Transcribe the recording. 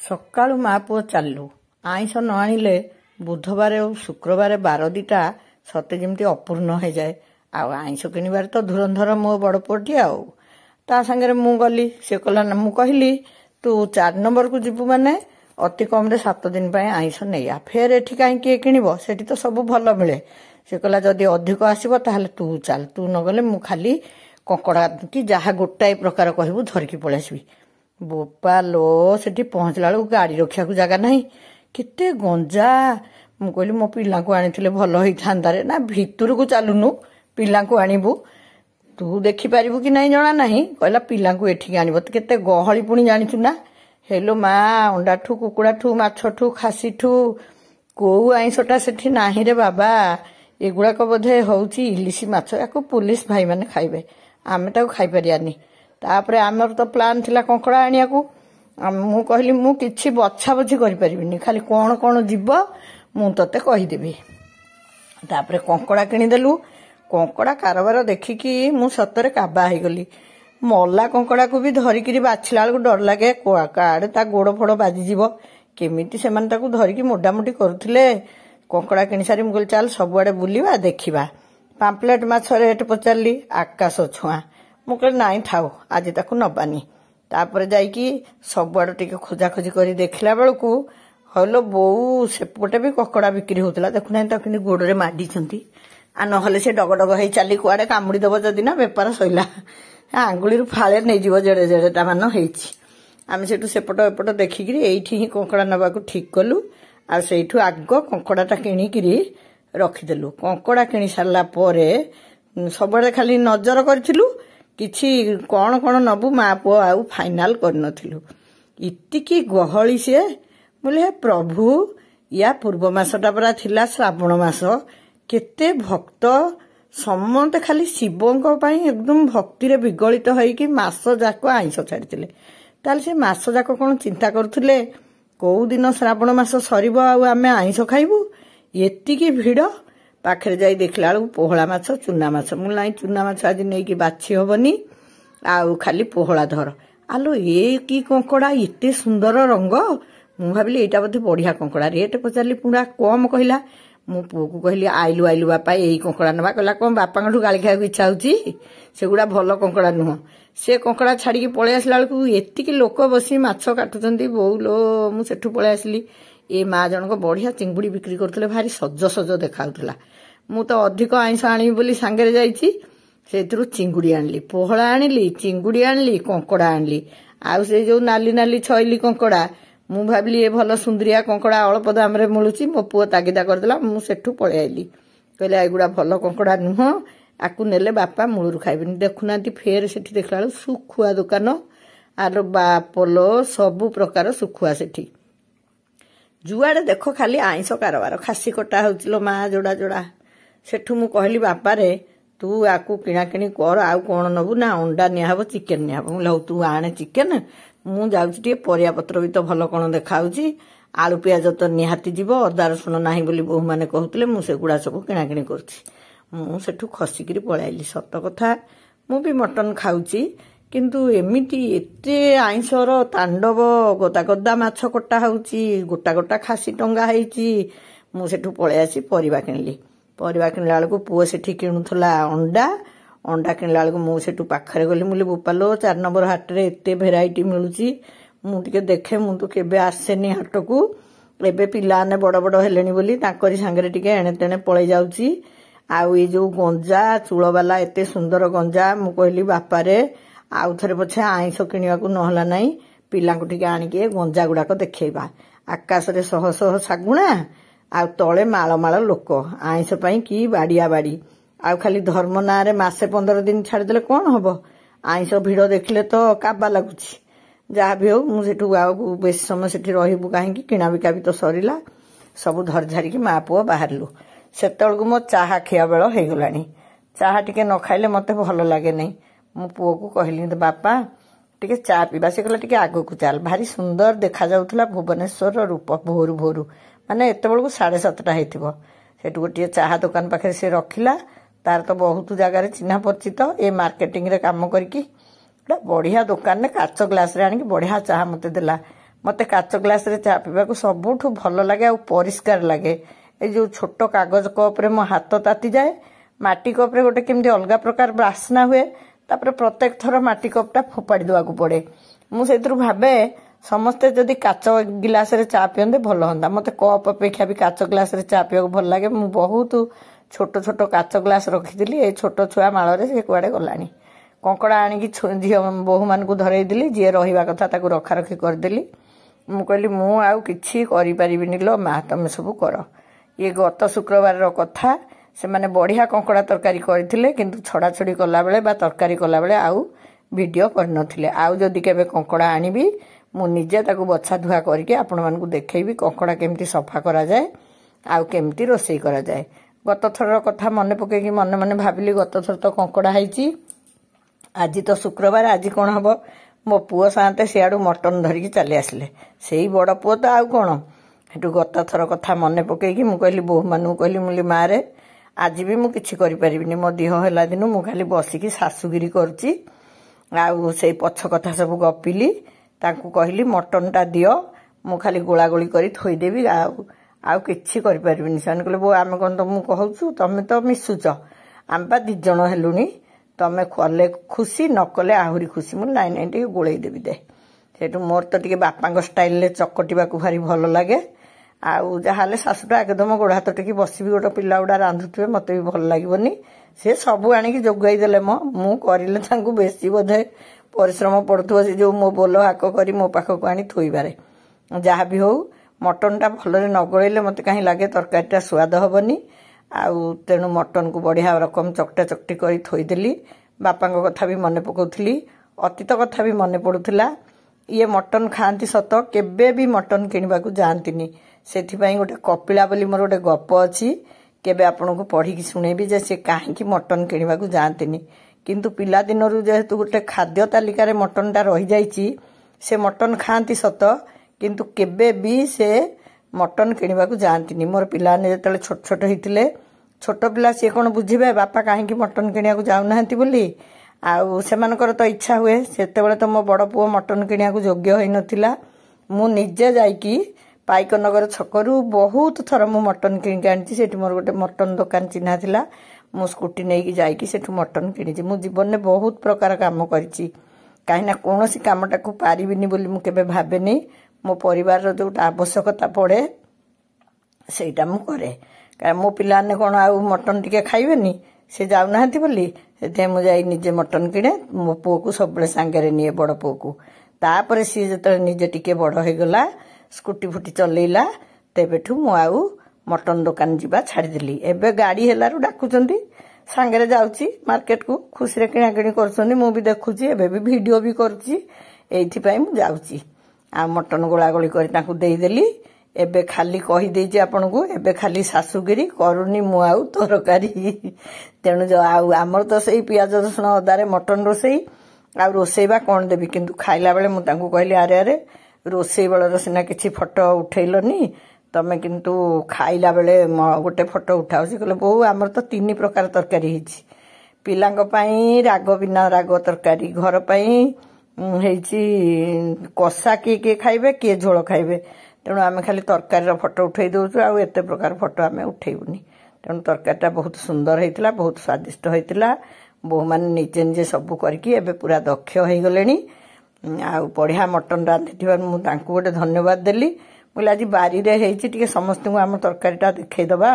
ସକାଳୁ ମା ପୁଅ ଚାଲିଲୁ। ଆଇଁଷ ନ ଆଣିଲେ ବୁଧବାର ଓ ଶୁକ୍ରବାର ବାର ଦିଟା ସତେ ଯେମିତି ଅପୂର୍ଣ୍ଣ ହେଇଯାଏ। ଆଉ ଆଇଁଷ କିଣିବାରେ ତ ଧୁରନ୍ଧର ମୋ ବଡ଼ ପୁଅଟିଏ ଆଉ। ତା ସାଙ୍ଗରେ ମୁଁ ଗଲି। ସେ କହିଲା ନା, ମୁଁ କହିଲି ତୁ 4 ନମ୍ବରକୁ ଯିବୁ ମାନେ ଅତି କମରେ 7 ଦିନ ପାଇଁ ଆଇଁଷ ନେଇଆ। ଫେର ଏଠି କାହିଁ କିଏ କିଣିବ? ସେଠି ତ ସବୁ ଭଲ ମିଳେ। ସେ କହିଲା ଯଦି ଅଧିକ ଆସିବ ତାହେଲେ ତୁ ଚାଲ, ତୁ ନ ଗଲେ ମୁଁ ଖାଲି କଙ୍କଡ଼ା କି ଯାହା ଗୋଟାଏ ପ୍ରକାର କହିବୁ ଧରିକି ପଳେଇ ଆସିବି। ବୋପା ଲୋ, ସେଠି ପହଞ୍ଚିଲା ବେଳକୁ ଗାଡ଼ି ରଖିବାକୁ ଜାଗା ନାହିଁ। କେତେ ଗଞ୍ଜା। ମୁଁ କହିଲି ମୋ ପିଲାଙ୍କୁ ଆଣିଥିଲେ ଭଲ ହେଇଥାନ୍ତାରେ। ନା ଭିତରକୁ ଚାଲୁନୁ, ପିଲାଙ୍କୁ ଆଣିବୁ। ତୁ ଦେଖିପାରିବୁ କି ନାହିଁ ଜଣା ନାହିଁ। କହିଲା ପିଲାଙ୍କୁ ଏଠିକି ଆଣିବ। କେତେ ଗହଳି ପୁଣି ଜାଣିଛୁ ନା। ହେଲୋ ମା, ଅଣ୍ଡାଠୁ କୁକୁଡ଼ାଠୁ ମାଛଠୁ ଖାସିଠୁ କୋଉ ଆଇଁଷଟା ସେଠି ନାହିଁ ରେ ବାବା। ଏଗୁଡ଼ାକ ବୋଧେ ହେଉଛି ଇଲିଶି ମାଛ। ୟାକୁ ପୁଲିସ ଭାଇମାନେ ଖାଇବେ, ଆମେ ତାକୁ ଖାଇପାରିବାନି। ତାପରେ ଆମର ତ ପ୍ଲାନ୍ ଥିଲା କଙ୍କଡ଼ା ଆଣିବାକୁ। ମୁଁ କହିଲି ମୁଁ କିଛି ବଛାବଛି କରିପାରିବିନି, ଖାଲି କ'ଣ କ'ଣ ଯିବ ମୁଁ ତତେ କହିଦେବି। ତାପରେ କଙ୍କଡ଼ା କିଣିଦେଲୁ। କଙ୍କଡ଼ା କାରବାର ଦେଖିକି ମୁଁ ସତରେ କାବା ହେଇଗଲି। ମଲା କଙ୍କଡ଼ାକୁ ବି ଧରିକିରି ବାଛିଲା ବେଳକୁ ଡର ଲାଗେ, କାଳେ ତା ଗୋଡ଼ ଫୋଡ଼ ବାଜିଯିବ। କେମିତି ସେମାନେ ତାକୁ ଧରିକି ମୋଡାମୋଡ଼ି କରୁଥିଲେ। କଙ୍କଡ଼ା କିଣିସାରି ମୁଁ କହିଲି ଚାଲ ସବୁଆଡ଼େ ବୁଲିବା ଦେଖିବା। ପାମ୍ପଲେଟ୍ ମାଛ ରେଟ୍ ପଚାରିଲି, ଆକାଶ ଛୁଆଁ। ମୁଁ କହିଲି ନାଇଁ ଥାଉ, ଆଜି ତାକୁ ନବାନି। ତାପରେ ଯାଇକି ସବୁଆଡ଼େ ଟିକେ ଖୋଜାଖୋଜି କରି ଦେଖିଲା ବେଳକୁ ହଲୋ ବୋଉ, ସେପଟେ ବି କଙ୍କଡ଼ା ବିକ୍ରି ହଉଥିଲା। ଦେଖୁନାହିଁ ତାକୁ କିନ୍ତୁ ଗୋଡ଼ରେ ମାଡ଼ିଛନ୍ତି। ନହେଲେ ସେ ଡଗଡଗ ହେଇ ଚାଲି କୁଆଡ଼େ କାମୁଡ଼ି ଦେବ ଯଦି ନା ବେପାର ସଇଲା। ଆଙ୍ଗୁଳିରୁ ଫାଳେ ନେଇଯିବ, ଜେଡ଼େ ଜେଡ଼େଟା ମାନ ହେଇଛି। ଆମେ ସେଠୁ ସେପଟ ଏପଟ ଦେଖିକିରି ଏଇଠି ହିଁ କଙ୍କଡ଼ା ନେବାକୁ ଠିକ୍ କଲୁ। ଆଉ ସେଇଠୁ ଆଗ କଙ୍କଡ଼ାଟା କିଣିକିରି ରଖିଦେଲୁ। କଙ୍କଡ଼ା କିଣି ସାରିଲା ପରେ ସବୁଆଡ଼େ ଖାଲି ନଜର କରିଥିଲୁ, କିଛି କ'ଣ କ'ଣ ନେବୁ ମା ପୁଅ ଆଉ ଫାଇନାଲ କରିନଥିଲୁ। ଏତିକି ଗହଳି ସିଏ। ବୋଲେ ହେ ପ୍ରଭୁ, ୟା ପୂର୍ବ ମାସଟା ପରା ଥିଲା ଶ୍ରାବଣ ମାସ। କେତେ ଭକ୍ତ ସମସ୍ତେ ଖାଲି ଶିବଙ୍କ ପାଇଁ ଏକଦମ ଭକ୍ତିରେ ବିଗଳିତ ହେଇକି ମାସ ଯାକ ଆଇଁଷ ଛାଡ଼ିଥିଲେ। ତାହେଲେ ସେ ମାସ ଯାକ କ'ଣ ଚିନ୍ତା କରୁଥିଲେ କୋଉ ଦିନ ଶ୍ରାବଣ ମାସ ସରିବ ଆଉ ଆମେ ଆଇଁଷ ଖାଇବୁ। ଏତିକି ଭିଡ଼। ପାଖରେ ଯାଇ ଦେଖିଲା ବେଳକୁ ପୋହଳା ମାଛ, ଚୁନା ମାଛ। ମୁଁ ନାଇଁ, ଚୁନା ମାଛ ଆଜି ନେଇକି ବାଛି ହବନି, ଆଉ ଖାଲି ପୋହଳା ଧର। ଆଲୋ ଏ କି କଙ୍କଡ଼ା, ଏତେ ସୁନ୍ଦର ରଙ୍ଗ। ମୁଁ ଭାବିଲି ଏଇଟା ବୋଧେ ବଢ଼ିଆ କଙ୍କଡ଼ା। ରେଟ୍ ପଚାରିଲି, ପୁରା କମ୍ କହିଲା। ମୁଁ ପୁଅକୁ କହିଲି ଆଇଲୁ ବାପା, ଏଇ କଙ୍କଡ଼ା ନେବା। କହିଲା କ'ଣ ବାପାଙ୍କଠୁ ଗାଳି ଖାଇବାକୁ ଇଚ୍ଛା ହେଉଛି? ସେଗୁଡ଼ା ଭଲ କଙ୍କଡ଼ା ନୁହଁ। ସେ କଙ୍କଡ଼ା ଛାଡ଼ିକି ପଳେଇ ଆସିଲା ବେଳକୁ ଏତିକି ଲୋକ ବସି ମାଛ କାଟୁଛନ୍ତି। ବୋଉ ଲୋ, ମୁଁ ସେଠୁ ପଳେଇ ଆସିଲି। ଏ ମା ଜଣକ ବଢ଼ିଆ ଚିଙ୍ଗୁଡ଼ି ବିକ୍ରି କରୁଥିଲେ, ଭାରି ସଜ ସଜ ଦେଖାଉଥିଲା। ମୁଁ ତ ଅଧିକ ଆଇଁଷ ଆଣିବି ବୋଲି ସାଙ୍ଗରେ ଯାଇଛି। ସେଇଥିରୁ ଚିଙ୍ଗୁଡ଼ି ଆଣିଲି, ପୋହଳା ଆଣିଲି, ଚିଙ୍ଗୁଡ଼ି ଆଣିଲି, କଙ୍କଡ଼ା ଆଣିଲି। ଆଉ ସେଇ ଯେଉଁ ନାଲି ନାଲି ଛଇଲି କଙ୍କଡ଼ା, ମୁଁ ଭାବିଲି ଏ ଭଲ ସୁନ୍ଦରିଆ କଙ୍କଡ଼ା ଅଳ୍ପ ଦାମରେ ମିଳୁଛି। ମୋ ପୁଅ ତାଗିଦା କରିଦେଲା, ମୁଁ ସେଠୁ ପଳେଇ ଆଇଲି। କହିଲେ ଏଗୁଡ଼ା ଭଲ କଙ୍କଡ଼ା ନୁହଁ, ଆକୁ ନେଲେ ବାପା ମୂଳରୁ ଖାଇବେନି। ଦେଖୁନାହାନ୍ତି, ଫେର ସେଠି ଦେଖିଲା ବେଳକୁ ଶୁଖୁଆ ଦୋକାନ। ଆଲୋ ବାପଲୋ, ସବୁ ପ୍ରକାର ଶୁଖୁଆ ସେଠି। ଯୁଆଡ଼େ ଦେଖ ଖାଲି ଆଇଁଷ କାରବାର। ଖାସି କଟା ହଉଛି ଲୋ ମା, ଯୋଡ଼ା ଯୋଡ଼ା। ସେଠୁ ମୁଁ କହିଲି ବାପାରେ, ତୁ ଆକୁ କିଣାକିଣି କର। ଆଉ କ'ଣ ନେବୁ? ନା ଅଣ୍ଡା ନିଆହବ, ଚିକେନ ନିଆହବ। ମୁଁ କହିଲି ହଉ ତୁ ଆଣେ ଚିକେନ, ମୁଁ ଯାଉଛି ଟିକେ ପରିବାପତ୍ର ବି ତ ଭଲ କ'ଣ ଦେଖାଉଛି। ଆଳୁ ପିଆଜ ତ ନିହାତି ଯିବ। ଅଦା ରସୁଣ ନାହିଁ ବୋଲି ବୋହୂମାନେ କହୁଥିଲେ, ମୁଁ ସେଗୁଡ଼ା ସବୁ କିଣାକିଣି କରୁଛି। ମୁଁ ସେଠୁ ଖସିକିରି ପଳାଇଲି। ସତ କଥା, ମୁଁ ବି ମଟନ ଖାଉଛି, କିନ୍ତୁ ଏମିତି ଏତେ ଆଇଁଷର ତାଣ୍ଡବ। ଗଦା ଗଦା ମାଛ କଟା ହେଉଛି, ଗୋଟା ଗୋଟା ଖାସି ଟଙ୍ଗା ହେଇଛି। ମୁଁ ସେଠୁ ପଳେଇ ଆସି ପରିବା କିଣିଲି। ପରିବା କିଣିଲା ବେଳକୁ ପୁଅ ସେଠି କିଣୁଥିଲା ଅଣ୍ଡା। ଅଣ୍ଡା କିଣିଲା ବେଳକୁ ମୁଁ ସେଠୁ ପାଖରେ ଗଲି। ମୁଁ କହିଲି ବୋପାଲୋ, 4 ନମ୍ବର ହାଟରେ ଏତେ ଭେରାଇଟି ମିଳୁଛି, ମୁଁ ଟିକେ ଦେଖେ। ମୁଁ ତ କେବେ ଆସେନି ହାଟକୁ। ଏବେ ପିଲାମାନେ ବଡ଼ ବଡ଼ ହେଲେଣି ବୋଲି ତାଙ୍କରି ସାଙ୍ଗରେ ଟିକେ ଏଣେ ତେଣେ ପଳେଇ ଯାଉଛି। ଆଉ ଏଇ ଯେଉଁ ଗଞ୍ଜା ଚୂଳବାଲା, ଏତେ ସୁନ୍ଦର ଗଞ୍ଜା। ମୁଁ କହିଲି ବାପାରେ, ଆଉ ଥରେ ପଛେ ଆଇଁଷ କିଣିବାକୁ ନହେଲା ନାହିଁ, ପିଲାଙ୍କୁ ଟିକେ ଆଣିକି ଗଞ୍ଜା ଗୁଡ଼ାକ ଦେଖେଇବା। ଆକାଶରେ ଶହ ଶହ ଶାଗୁଣା, ଆଉ ତଳେ ମାଳ ମାଳ ଲୋକ। ଆଇଁଷ ପାଇଁ କି ବାଡ଼ିଆ ବାଡ଼ି। ଆଉ ଖାଲି ଧର୍ମ ନାଁରେ ମାସେ 15 ଦିନ ଛାଡ଼ିଦେଲେ କ'ଣ ହବ? ଆଇଁଷ ଭିଡ଼ ଦେଖିଲେ ତ କାବା ଲାଗୁଛି। ଯାହା ବି ହଉ, ମୁଁ ସେଠୁ ଆଉ ବେଶୀ ସମୟ ସେଠି ରହିବୁ କାହିଁକି, କିଣାବିକା ବି ତ ସରିଲା। ସବୁ ଧରି ଧାରିକି ମା ପୁଅ ବାହାରିଲୁ। ସେତେବେଳକୁ ମୋ ଚାହା ଖିଆ ବେଳ ହେଇଗଲାଣି। ଚାହା ଟିକେ ନ ଖାଇଲେ ମୋତେ ଭଲ ଲାଗେନି। ମୁଁ ପୁଅକୁ କହିଲି ବାପା ଟିକେ ଚା ପିଇବା। ସେ କହିଲା ଟିକେ ଆଗକୁ ଚାଲ। ଭାରି ସୁନ୍ଦର ଦେଖାଯାଉଥିଲା ଭୁବନେଶ୍ୱରର ରୂପ ଭୋରୁ ଭୋରୁ, ମାନେ ଏତେବେଳକୁ 7:30 ହେଇଥିବ। ସେଠୁ ଗୋଟିଏ ଚାହା ଦୋକାନ ପାଖରେ ସେ ରଖିଲା। ତାର ତ ବହୁତ ଜାଗାରେ ଚିହ୍ନା ପରିଚିତ, ଏ ମାର୍କେଟିଂରେ କାମ କରିକି। ଗୋଟେ ବଢ଼ିଆ ଦୋକାନରେ କାଚ ଗ୍ଲାସରେ ଆଣିକି ବଢ଼ିଆ ଚାହା ମୋତେ ଦେଲା। मते काच ग्लास रे चा पीवाकू सबुठू भल लगे आ परिष्कार लगे। ए जो छोट कागज कप रे मो हाथ ताती जाए, माटी कप रे गोटे केमती अलगा प्रकार बास्ना हुए, तापर प्रत्येक थर माटी कपटा फोपाड़ी देवाकू पड़े। मु सेथुरु भाबे समस्ते जदि काच गिलास रे चा पियंदे भल हंदा। मते कप अपेक्षा भी काच ग्लास रे चा पियाकू भल लागे। मु बहुत छोट छोट काच ग्लास रखिदिली। ए छोट छुआ माल रे से कुआडे गलानी। कंकड़ा आनिकी झियो बोहू मानकू धरई दिली, जी रहिबा कथा ताकू रखा रखी करदेली। मु कहली मु आउ किछि करि परिबिनी लो मा, तमे सब कर। ये गत शुक्रवार रो कथा। से माने बढ़िया कंकड़ा तरकारी करथिले, किंतु छड़ा छड़ी कला बेले बा तरकारी कला बेले आउ वीडियो कर नथिले। आउ जदि केबे कंकड़ा आनिबी मु निजे ताकू बछा धुआ करके आपण मानकू देखैबी कंकड़ा केमती सफा करा जाए, आउ केमती रोसई करा जाए। गत थर कथा मने पकेकी मने मने भाबिली गत थर तो कंकड़ा हैची, आज तो शुक्रवार, आज कौन हम मो पुओ साते सियाड़ू मटन धरिकी चली आसले। से बड़ पुओ तो आउ कौन हेटू गत थर कथा मने पकेकी मु कहली बोहू मानू कहली मुली मारे आज भी मु किछि करि परिबिनी। मो देह होला दिनु मु खाली बसिकी सासुगिरी करची। आउ से पछ कथा सब गपिली। तांकू कहली मटन टा दियो, मु खाली गोला गोली करी थोई देबी, आउ किछि करि परिबिनी। से कहले बो आमे कोन तो मु कहउछु, तमे तो मिसुच, आम बा दी जण हेलुनी, तमे कले खुशी न कले आहुरी खुशी। मु नाइ नाइ टिके गोळेई देबी दे। सेटू मोर तो टिके बापांग स्टाइल ले चकटिबाकू भारी भल लागे। आउ जहाले शाशुटा एकदम गोड़ हाथ टेकी बसिबी, गोटे पिला गुडा रांधुथिबे मते भी भल लागबनी। से सबु आनिकी जोगाई देले मु करिले तांकू बेसी बोधे परिश्रम पड़ुथबो। से जो मो बोलो हाक करी मो पाखकू आनी थोइबारे। जहा भी हो मटन टा भलरे न गोळेले मते काहे लागे तरकारीटा स्वाद हबनी। आउ तेणु मटन को बढ़िया रकम चकटा चकटी करी थोईदेली। बापा कथा भी मन पकाउथली, अतीत कथा भी मन पड़ुथला। ये मटन खाती सत, केबे भी मटन किनिबाकू जांतीनी। सेथिपाई गोटे कपिला बोली मोर गोटे गप अछि, केबे आपनको पढ़िकी सुनेबी जे से काहेकि मटन किनिबाकू जांतीनी। किंतु पिला दिनरु जेहेतु गोटे खाद्य तालिकार मटनटा रही जाइछि, से मटन खाती सत, किंतु केबे भी से मटन किनिबाकू जांतीनी। मोर पिलाने जेतेले छोट छोट हितिले, छोट पिला सी कोन बुझिबे बापा काहेकि मटन किनियाकू जाउ नाहंती बोली। आउ सेमानकर तो इच्छा हुए। सेतेबेले तो मो बड़ पुओ मटन किनियाकू योग्य होई नथिला। मु निजे जाइकी पाइकनगर छकरू बहुत थर मु मटन किनिक आनिछि। सेठी मोर गोटे मटन दुकान चिन्हा थिला। मु स्कूटी नेकी जाइकी सेठू मटन किनिछि। मु जीवन में बहुत प्रकार काम करिछि, काहेना कोनोसी कामटाकू पारिबिनी बोली मु केबे भाबेनी। मो परिवार रो जोटा आवश्यकता पड़े सेटा मु करे। का मो पिलाने कोन आउ मटन टिके खाइबेनी, से जाउ नाहंती बोली सेते मु जाई निजे मटन किने। मो पुओ को सबले सांगरे निए, बड़ पुओ को। तापरे सी जेते निजे टिके बड़ हो गला, स्कूटी फुटी चलेइला, तेबेठू मु आउ मटन दुकान जीवा छाड़ी दिली। एबे गाड़ी हेलारु डाकुचंती, सांगरे जाउची मार्केट को, खुशी रे किना किणी करछंती। मु भी देखुची, एबे भी वीडियो भी करची। एइथि पई मु जाउची। आ मटन गोला गोली करी ताकू देई देली। एबे खाली कही देइछि आपनको, एबे खाली सासुगिरी करूनी मु आउ तरकारी। तेणु जो आउ आमर तो सेई पियाज रसुण अदारे मटन रोसई। आ रोसईबा कोन देबी, किंतु खाइला बेले मु तांकू कहली अरे अरे रोसई बेलर सिना किछि फोटो उठेइलनी, तमे किंतु खाइला बेले गोटे फोटो उठाओ। से कहले बहु आमर तो 3 प्रकार तरकारी हिछि। पिलांग पई राग बिना राग तरकारी, घर पई हेछि कषा किए खाइबे, किए झोल खाइबे। तेणु आमे खाली तरकारी फोटो उठेई दउछु, आ एते प्रकार फोटो आमे उठेइबुनी। तेणु तरकारीटा बहुत सुंदर होइतिला, बहुत स्वादिष्ट होइतिला। बहु माने निजे निजे सब करके एबे पूरा दक्ष हो गलेनी। आ बढ़िया मटन रांधिथिबार मु तांकू गोटे धन्यवाद देली। बोले आज बारी रे हेछि, टिके समस्त आम तरकारीटा देखै दबा।